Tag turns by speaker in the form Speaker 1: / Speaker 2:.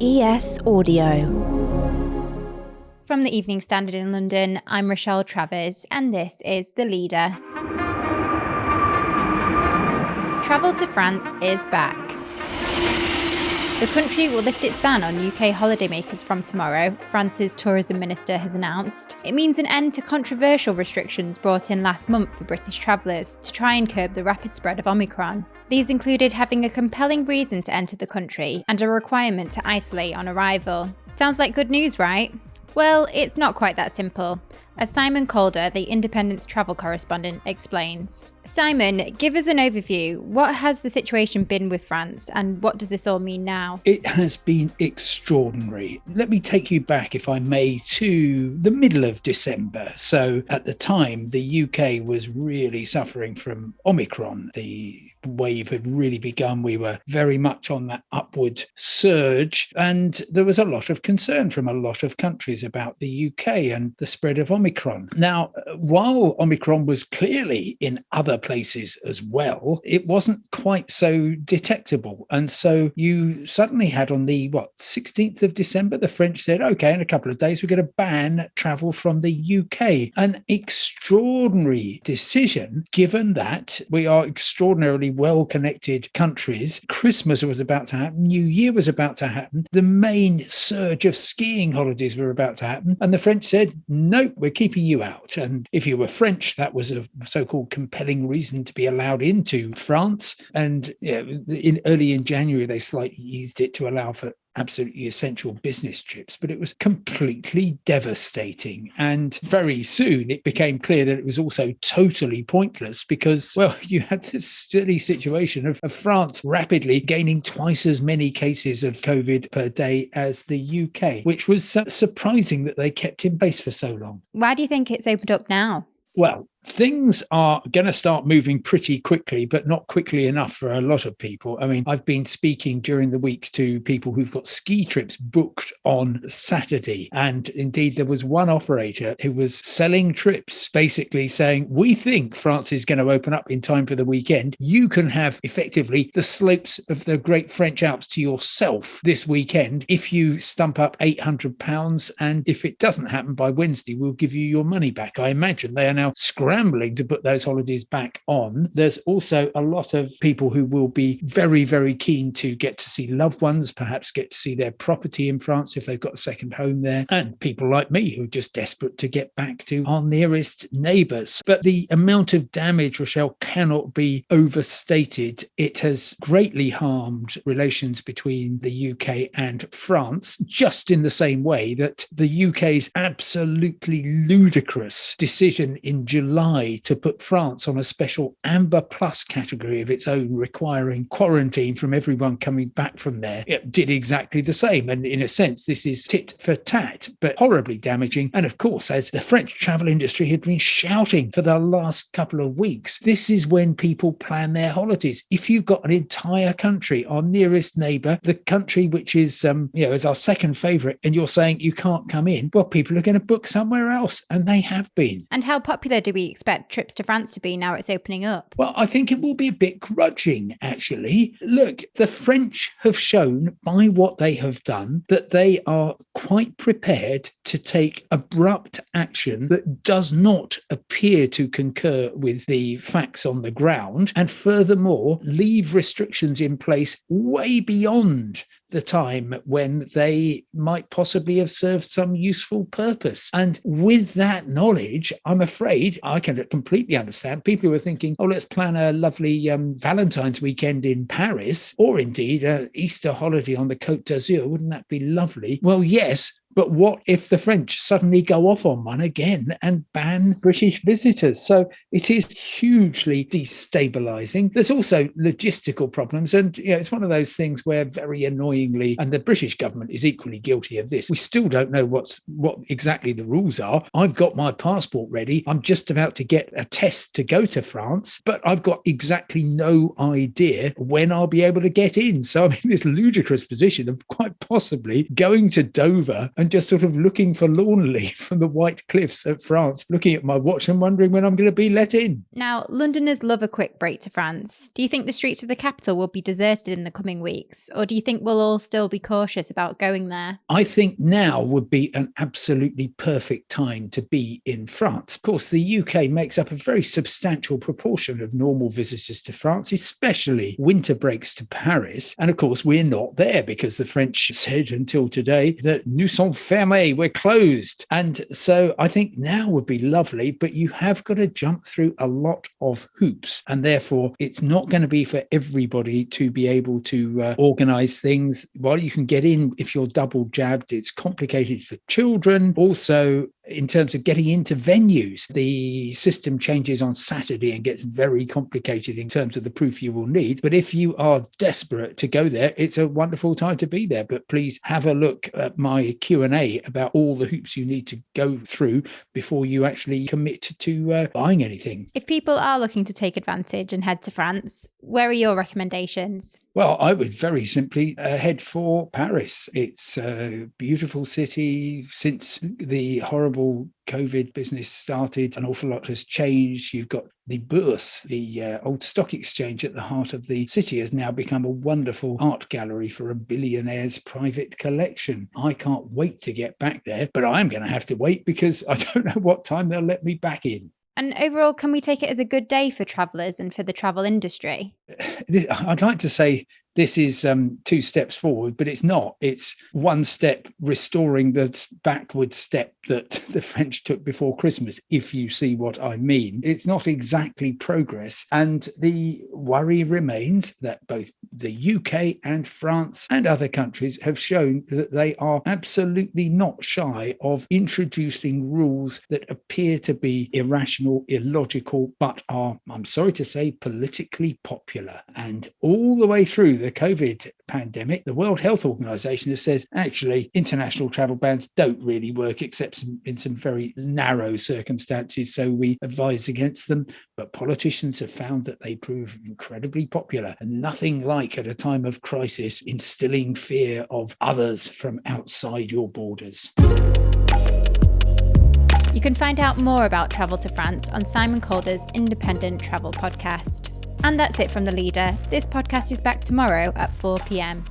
Speaker 1: ES Audio.
Speaker 2: From the Evening Standard in London, I'm Rochelle Travers, and this is The Leader. Travel to France is back. The country will lift its ban on UK holidaymakers from tomorrow, France's tourism minister has announced. It means an end to controversial restrictions brought in last month for British travellers to try and curb the rapid spread of Omicron. These included having a compelling reason to enter the country and a requirement to isolate on arrival. Sounds like good news, right? Well, it's not quite that simple, as Simon Calder, the Independent's travel correspondent, explains. Simon, give us an overview. What has the situation been with France, and what does this all mean now?
Speaker 3: It has been extraordinary. Let me take you back, if I may, to the middle of December. So at the time, the UK was really suffering from Omicron. The wave had really begun. We were very much on that upward surge, and there was a lot of concern from a lot of countries about the UK and the spread of Omicron. Now, while Omicron was clearly in other places as well, it wasn't quite so detectable. And so you suddenly had on the 16th of December, the French said, okay, in a couple of days, we're going to ban travel from the UK. An extraordinary decision, given that we are extraordinarily well-connected countries. Christmas was about to happen. New Year was about to happen. The main surge of skiing holidays were about to happen. And the French said, no, we're keeping you out. And if you were French, that was a so-called compelling reason to be allowed into France. And early in January, they slightly eased it to allow for absolutely essential business trips, but it was completely devastating. And very soon it became clear that it was also totally pointless because, well, you had this silly situation of France rapidly gaining twice as many cases of COVID per day as the UK, which was surprising that they kept in place for so long.
Speaker 2: Why do you think it's opened up now?
Speaker 3: Well, things are going to start moving pretty quickly, but not quickly enough for a lot of people. I mean, I've been speaking during the week to people who've got ski trips booked on Saturday. And indeed, there was one operator who was selling trips, basically saying, we think France is going to open up in time for the weekend. You can have effectively the slopes of the Great French Alps to yourself this weekend if you stump up £800. And if it doesn't happen by Wednesday, we'll give you your money back. I imagine they are now scrambling to put those holidays back on. There's also a lot of people who will be very, very keen to get to see loved ones, perhaps get to see their property in France if they've got a second home there, and people like me who are just desperate to get back to our nearest neighbours. But the amount of damage, Rochelle, cannot be overstated. It has greatly harmed relations between the UK and France, just in the same way that the UK's absolutely ludicrous decision in July to put France on a special Amber Plus category of its own, requiring quarantine from everyone coming back from there. It did exactly the same. And in a sense, this is tit for tat, but horribly damaging. And of course, as the French travel industry had been shouting for the last couple of weeks, this is when people plan their holidays. If you've got an entire country, our nearest neighbour, the country which is, is our second favourite, and you're saying you can't come in, well, people are going to book somewhere else. And they have been.
Speaker 2: And how popular do we expect trips to France to be now it's opening up?
Speaker 3: Well, I think it will be a bit grudging, actually. Look, the French have shown by what they have done that they are quite prepared to take abrupt action that does not appear to concur with the facts on the ground, and furthermore, leave restrictions in place way beyond the time when they might possibly have served some useful purpose. And with that knowledge, I'm afraid I can completely understand people who are thinking, oh, let's plan a lovely Valentine's weekend in Paris, or indeed an Easter holiday on the Côte d'Azur. Wouldn't that be lovely? Well, yes, but what if the French suddenly go off on one again and ban British visitors? So it is hugely destabilising. There's also logistical problems. And it's one of those things where very annoyingly, and the British government is equally guilty of this, we still don't know what exactly the rules are. I've got my passport ready. I'm just about to get a test to go to France, but I've got exactly no idea when I'll be able to get in. So I'm in this ludicrous position of quite possibly going to Dover and just sort of looking forlornly from the white cliffs of France, looking at my watch and wondering when I'm going to be let in.
Speaker 2: Now, Londoners love a quick break to France. Do you think the streets of the capital will be deserted in the coming weeks? Or do you think we'll all still be cautious about going there?
Speaker 3: I think now would be an absolutely perfect time to be in France. Of course, the UK makes up a very substantial proportion of normal visitors to France, especially winter breaks to Paris. And of course, we're not there because the French said until today that nous sommes fermés, we're closed. And so I think now would be lovely, but you have got to jump through a lot of hoops. And therefore, it's not going to be for everybody to be able to organise things. While you can get in if you're double jabbed, it's complicated for children. Also, in terms of getting into venues, the system changes on Saturday and gets very complicated in terms of the proof you will need. But if you are desperate to go there, it's a wonderful time to be there. But please have a look at my Q&A about all the hoops you need to go through before you actually commit to buying anything.
Speaker 2: If people are looking to take advantage and head to France, where are your recommendations?
Speaker 3: Well, I would very simply head for Paris. It's a beautiful city. Since the horrible COVID business started, an awful lot has changed. You've got the Bourse, the old stock exchange at the heart of the city, has now become a wonderful art gallery for a billionaire's private collection. I can't wait to get back there, but I'm going to have to wait because I don't know what time they'll let me back in.
Speaker 2: And overall, can we take it as a good day for travellers and for the travel industry?
Speaker 3: I'd like to say this is 2 steps forward, but it's not. It's one step restoring the backward step that the French took before Christmas, if you see what I mean. It's not exactly progress. And the worry remains that both the UK and France and other countries have shown that they are absolutely not shy of introducing rules that appear to be irrational, illogical, but are, I'm sorry to say, politically popular. And all the way through the COVID pandemic, the World Health Organization has said, actually, international travel bans don't really work except in some very narrow circumstances, so we advise against them. But politicians have found that they prove incredibly popular, and nothing like at a time of crisis instilling fear of others from outside your borders.
Speaker 2: You can find out more about travel to France on Simon Calder's independent travel podcast. And that's it from The Leader. This podcast is back tomorrow at 4 p.m.